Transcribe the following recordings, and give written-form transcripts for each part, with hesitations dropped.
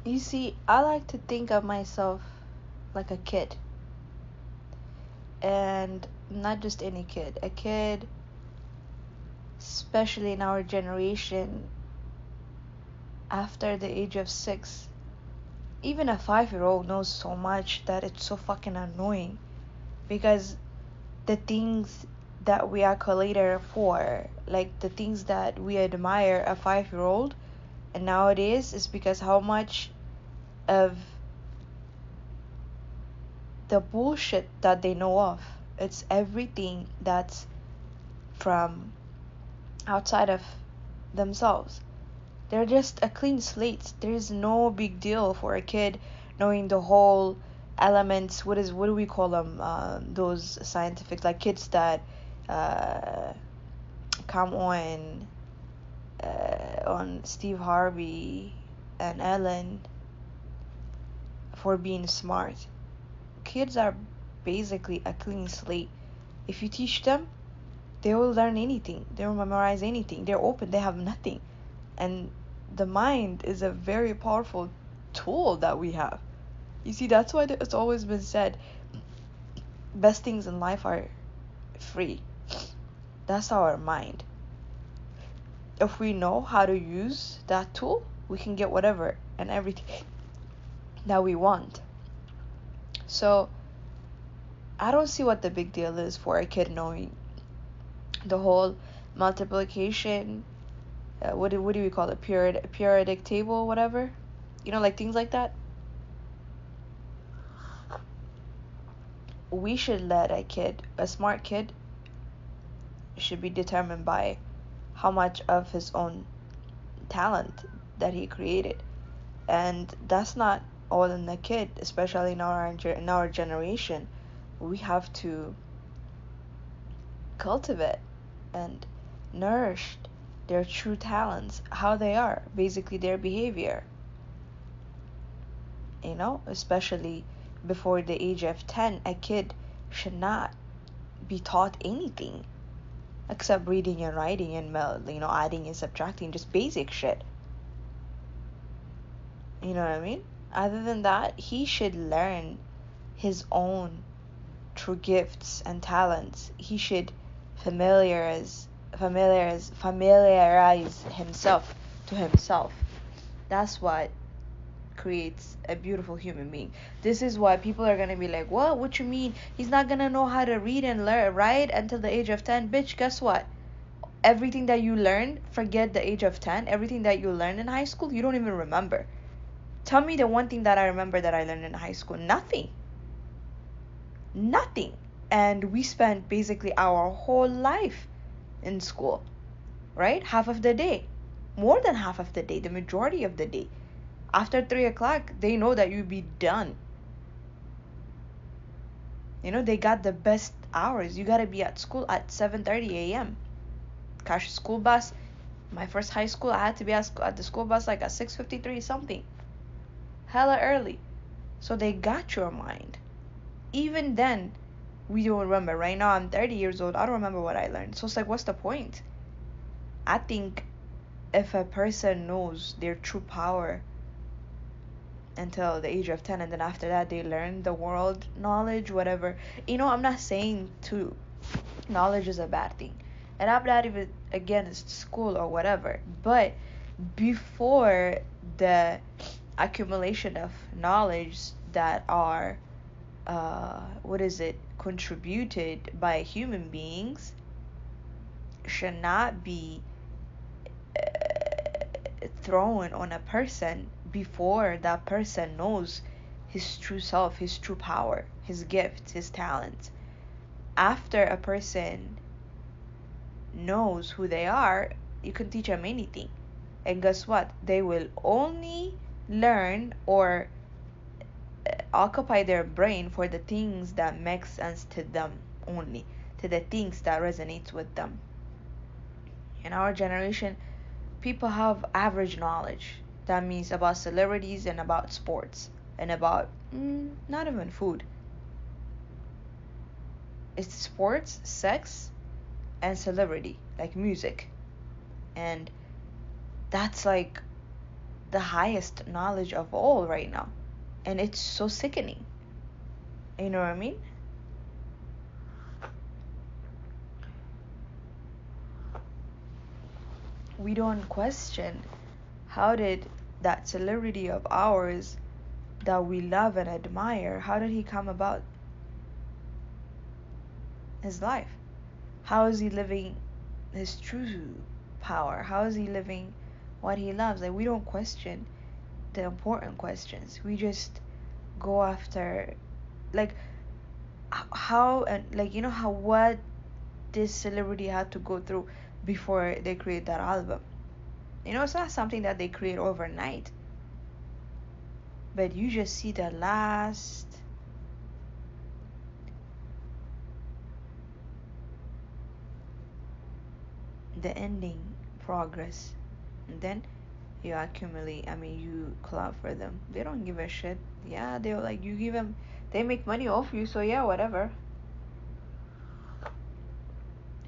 You see, I like to think of myself like a kid. And not just any kid. A kid, especially in our generation, after the age of 6. Even a 5-year-old knows so much that it's so fucking annoying. Because the things that we accolade her for, like the things that we admire a 5-year-old, and nowadays is because how much of the bullshit that they know of. It's everything that's from outside of themselves. They're just a clean slate. There's no big deal for a kid knowing the whole elements. What do we call them? Those scientific, like kids that uh, come on Steve Harvey and Ellen for being smart. Kids are basically a clean slate. If you teach them, they will learn anything. They will memorize anything. They're open. They have nothing. And the mind is a very powerful tool that we have. You see, that's why it's always been said, best things in life are free. That's our mind. If we know how to use that tool, we can get whatever and everything that we want. So I don't see what the big deal is for a kid knowing the whole multiplication, what do we call it, periodic table, whatever, like things like that. We should let a smart kid should be determined by how much of his own talent that he created, and that's not all in the kid, especially in our generation. We have to cultivate and nourish their true talents, how they are, basically their behavior, especially before the age of 10. A kid should not be taught anything except reading and writing and adding and subtracting, just basic shit. You know what I mean? Other than that, he should learn his own true gifts and talents. He should familiarize himself to himself. That's what creates a beautiful human being. This is why people are gonna be like, what you mean he's not gonna know how to read and write until the age of 10? Bitch, guess what? Everything that you learned, forget the age of 10, everything that you learned in high school, you don't even remember. Tell me the one thing that I remember that I learned in high school. Nothing. And we spent basically our whole life in school, right? Half of the day, more than half of the day, the majority of the day. After 3 o'clock, they know that you'll be done. They got the best hours. You gotta be at school at 7:30 a.m. Catch a school bus. My first high school, I had to be at the school bus like at 6:53 something. Hella early. So they got your mind. Even then, we don't remember. Right now, I'm 30 years old. I don't remember what I learned. So it's like, what's the point? I think if a person knows their true power until the age of 10, and then after that they learn the world knowledge, whatever, I'm not saying to knowledge is a bad thing, and I'm not even against school or whatever, but before the accumulation of knowledge that are contributed by human beings should not be thrown on a person before that person knows his true self, his true power, his gifts, his talents. After a person knows who they are, you can teach them anything. And guess what? They will only learn or occupy their brain for the things that make sense to them only, to the things that resonates with them. In our generation, people have average knowledge. That means about celebrities and about sports and about not even food. It's sports, sex, and celebrity, like music. And that's like the highest knowledge of all right now, and it's so sickening. You know what I mean? We don't question, how did that celebrity of ours that we love and admire, how did he come about his life? How is he living his true power? How is he living what he loves? Like, we don't question the important questions. We just go after, like, how, and like, how, what this celebrity had to go through before they create that album. It's not something that they create overnight, but you just see the ending progress, and then you accumulate. I mean, you clap for them. They don't give a shit. Yeah, they're like, you give them, they make money off you, so yeah, whatever.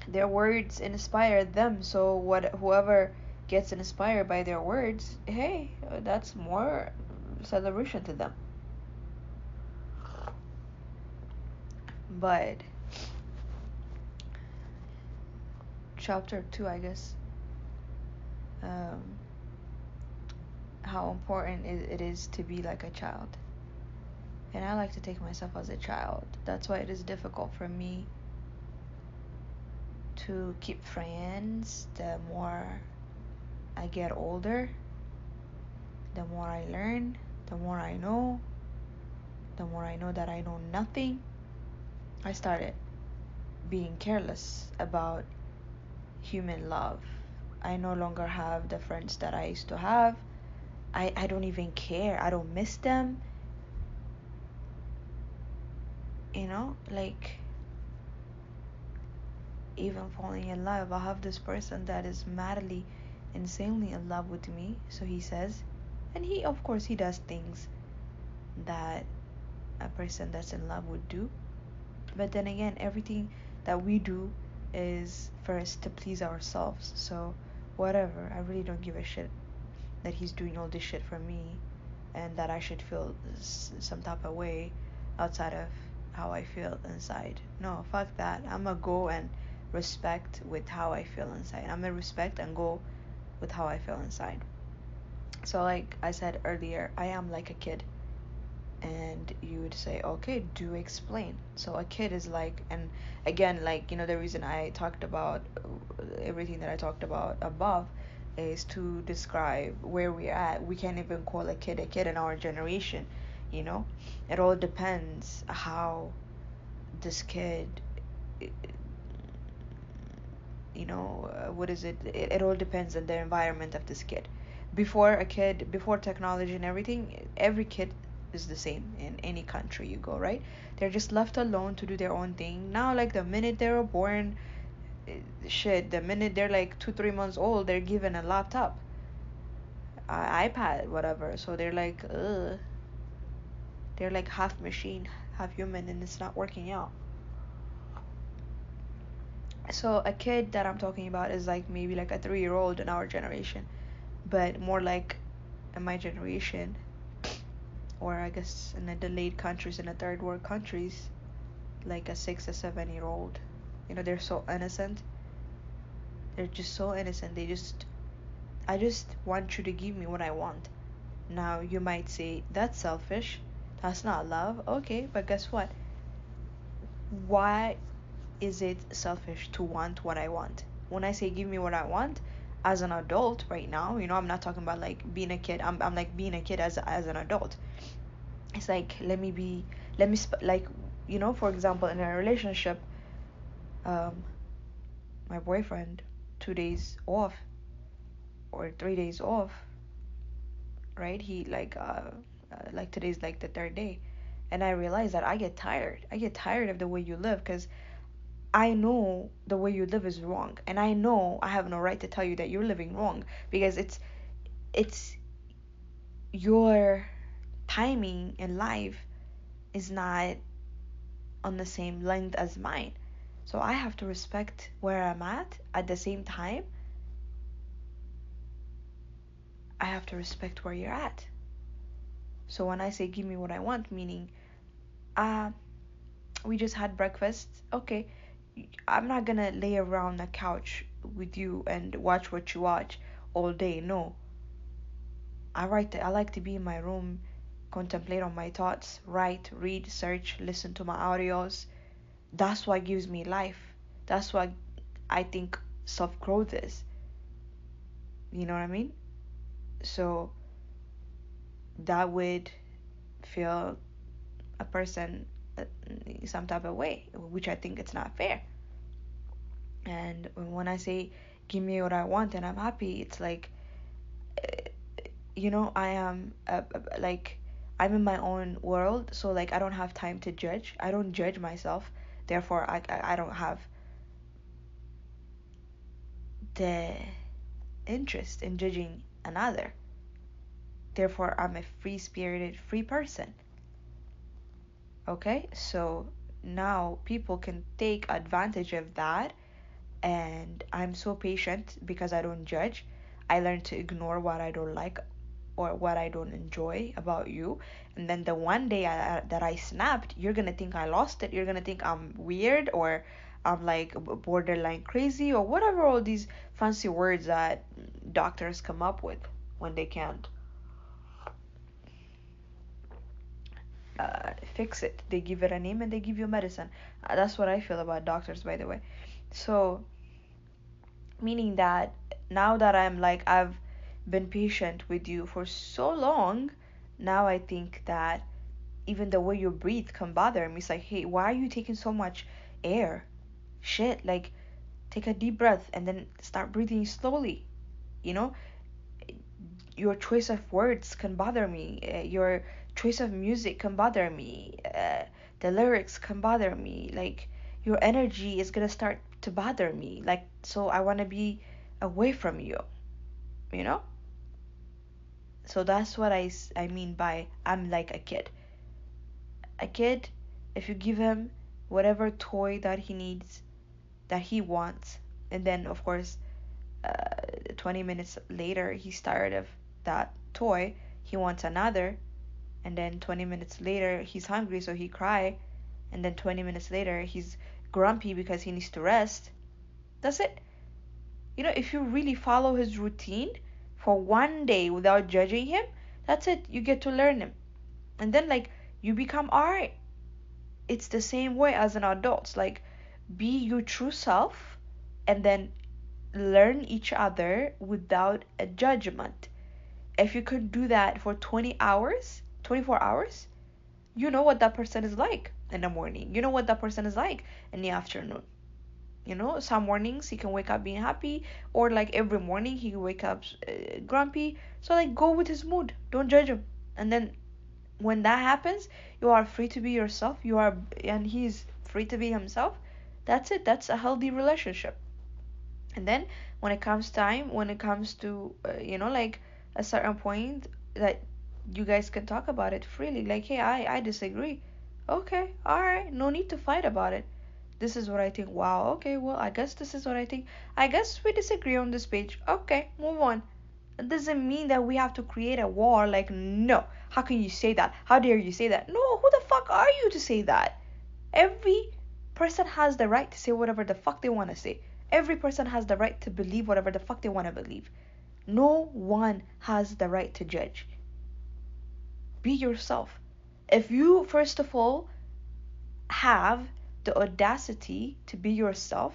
Their words inspire them, so whoever gets inspired by their words, hey, that's more celebration to them. But chapter 2, I guess, um, how important it is to be like a child. And I like to take myself as a child. That's why it is difficult for me to keep friends. The more I get older, the more I learn, the more I know, the more I know that I know nothing. I started being careless about human love. I no longer have the friends that I used to have. I don't even care. I don't miss them. Like, even falling in love, I have this person that is madly, insanely in love with me, so he says. And he, of course, he does things that a person that's in love would do. But then again, everything that we do is first to please ourselves. So whatever, I really don't give a shit that he's doing all this shit for me, and that I should feel some type of way outside of how I feel inside. No, fuck that. I'ma go and respect with how I feel inside. I'ma respect and go with how I feel inside. So like I said earlier, I am like a kid. And you would say, okay, do explain. So a kid is like, and again, like, the reason I talked about everything that I talked about above is to describe where we're at. We can't even call a kid in our generation. It all depends how this kid, what is it all depends on the environment of this kid. Before technology and everything, every kid is the same in any country you go, right? They're just left alone to do their own thing. Now, like, the minute they're born, the minute they're like 2 3 months old, they're given a laptop, iPad, whatever. So they're like, ugh, they're like half machine, half human, and it's not working out. So a kid that I'm talking about is like maybe like a 3-year-old in our generation, but more like in my generation, or I guess in the delayed countries, in the third world countries, like a 6 or 7-year-old. They're so innocent. They're just so innocent. I just want you to give me what I want. Now you might say that's selfish. That's not love. Okay, but guess what? Why is it selfish to want what I want? When I say give me what I want, as an adult right now, I'm not talking about like being a kid. I'm like being a kid as an adult. It's like, like, for example, in a relationship, um my boyfriend, 2 days off or 3 days off, right? He like today's like the third day, and I realize that I get tired of the way you live, because I know the way you live is wrong, and I know I have no right to tell you that you're living wrong, because it's your timing in life is not on the same length as mine. So I have to respect where I'm at the same time, I have to respect where you're at. So when I say give me what I want, meaning, uh, we just had breakfast. Okay, I'm not gonna lay around the couch with you and watch what you watch all day. No, I like to be in my room, contemplate on my thoughts, write, read, search, listen to my audios. That's what gives me life. That's what I think self growth is. You know what I mean? So that would feel a person some type of way, which I think it's not fair. And when I say give me what I want and I'm happy, it's like, I am like, I'm in my own world, so like I don't have time to judge. I don't judge myself. Therefore, I don't have the interest in judging another. Therefore, I'm a free-spirited, free person. Okay? So now people can take advantage of that, and I'm so patient because I don't judge. I learn to ignore what I don't like or what I don't enjoy about you. And then the one day that I snapped, you're gonna think I lost it. You're gonna think I'm weird, or I'm like borderline crazy, or whatever all these fancy words that doctors come up with when they can't fix it. They give it a name and they give you medicine. That's what I feel about doctors, by the way. So, meaning that now that I'm like, I've been patient with you for so long, now I think that even the way you breathe can bother me. It's like, hey, why are you taking so much air? Shit, like, take a deep breath and then start breathing slowly. You know, your choice of words can bother me. Your choice of music can bother me. The lyrics can bother me. Like, your energy is gonna start to bother me. Like, so I wanna be away from you. You know? So that's what I mean by I'm like a kid. A kid, if you give him whatever toy that he needs, that he wants, and then of course, 20 minutes later he's tired of that toy, he wants another, and then 20 minutes later he's hungry so he cry, and then 20 minutes later he's grumpy because he needs to rest. That's it. If you really follow his routine for one day without judging him, that's it. You get to learn him. And then, like, you become alright. It's the same way as an adult. Like, be your true self and then learn each other without a judgment. If you could do that for 20 hours, 24 hours, you know what that person is like in the morning. You know what that person is like in the afternoon. Some mornings he can wake up being happy, or like every morning he can wake up grumpy. So like go with his mood. Don't judge him. And then when that happens, you are free to be yourself. And he's free to be himself. That's it. That's a healthy relationship. And then when it comes to like a certain point that you guys can talk about it freely, like, hey, I disagree. Okay, all right, no need to fight about it. This is what I think. Wow, okay, well, I guess this is what I think. I guess we disagree on this page. Okay, move on. It doesn't mean that we have to create a war. Like, no, how can you say that? How dare you say that? No, who the fuck are you to say that? Every person has the right to say whatever the fuck they want to say. Every person has the right to believe whatever the fuck they want to believe. No one has the right to judge. Be yourself. If you, first of all, have the audacity to be yourself,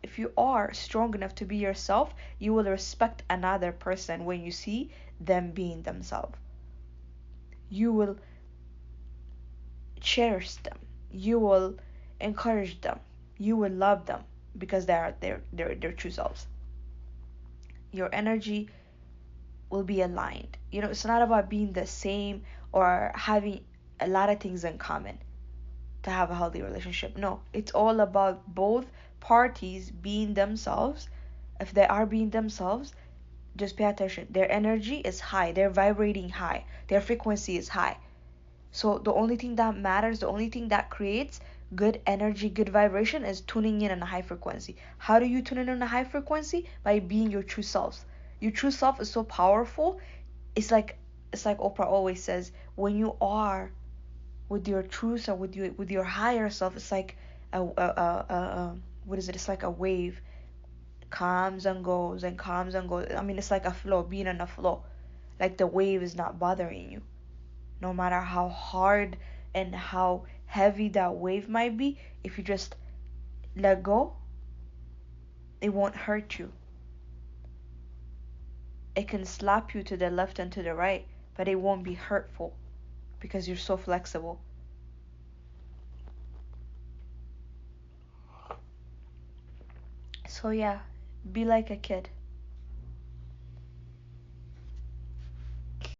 if you are strong enough to be yourself, you will respect another person when you see them being themselves. You will cherish them. You will encourage them. You will love them because they are their true selves. Your energy will be aligned. It's not about being the same or having a lot of things in common to have a healthy relationship. No, it's all about both parties being themselves. If they are being themselves, just pay attention. Their energy is high, they're vibrating high, their frequency is high. So the only thing that matters, the only thing that creates good energy, good vibration is tuning in on a high frequency. How do you tune in on a high frequency? By being your true self. Your true self is so powerful. it's like Oprah always says, when you are with your truth or with your higher self, it's like what is it? It's like a wave, comes and goes and comes and goes. I mean, it's like a flow, being in a flow. Like the wave is not bothering you, no matter how hard and how heavy that wave might be. If you just let go, it won't hurt you. It can slap you to the left and to the right, but it won't be hurtful because you're so flexible. So yeah, be like a kid.